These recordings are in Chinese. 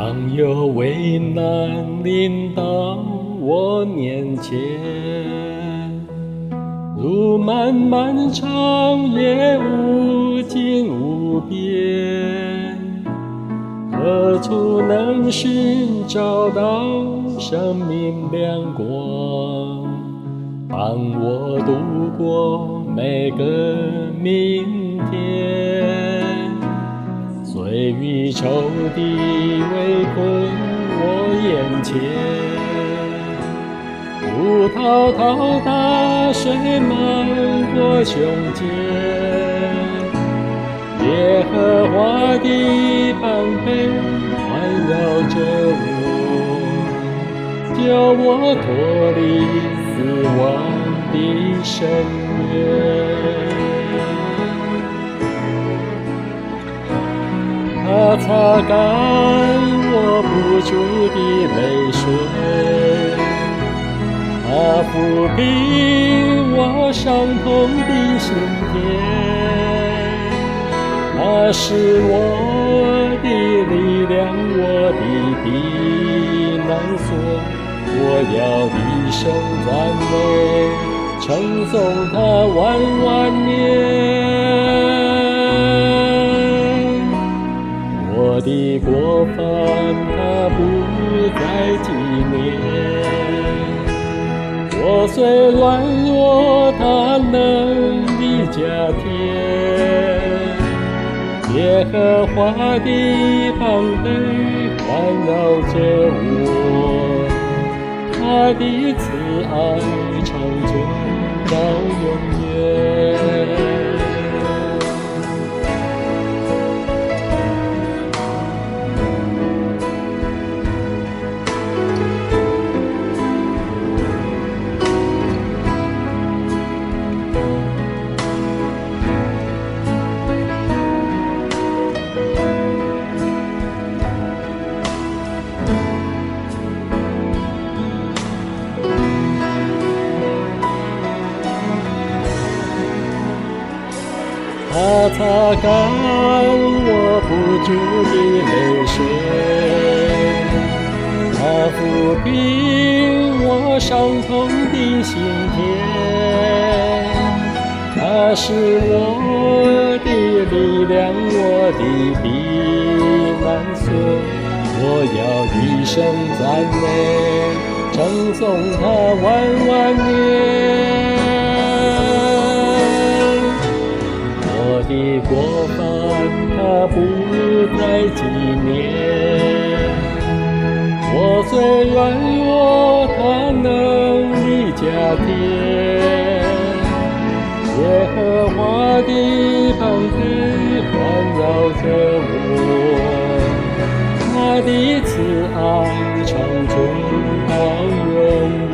当有危难临到我面前，如漫漫长夜无尽无边，何处能寻找到生命亮光，帮我度过每个明天？罪与仇敌围困我眼前，波滔滔大水漫过胸间，耶和华的膀臂环绕着我，救我脱离死亡的深渊。他擦干我不住的泪水，他抚平我伤痛的心田，他是我的力量，我的避难所，我要一生赞美，称颂他万万年。我的过犯他不再纪念，我虽软弱他能力加添，耶和华的膀臂环绕着我，他的慈爱长存到永远。他擦干我不住的泪水，他抚平我伤痛的心田，他是我的力量，我的避难所，我要一生赞美，称颂他万万年。我的过犯他不再纪念，我虽软弱他能力加添，耶和华的膀臂环绕着我，他的慈爱长存到永远，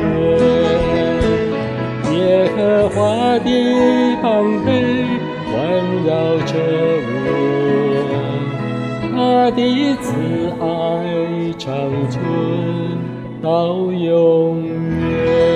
耶和华的膀臂环绕着我，他的慈爱长存到永远。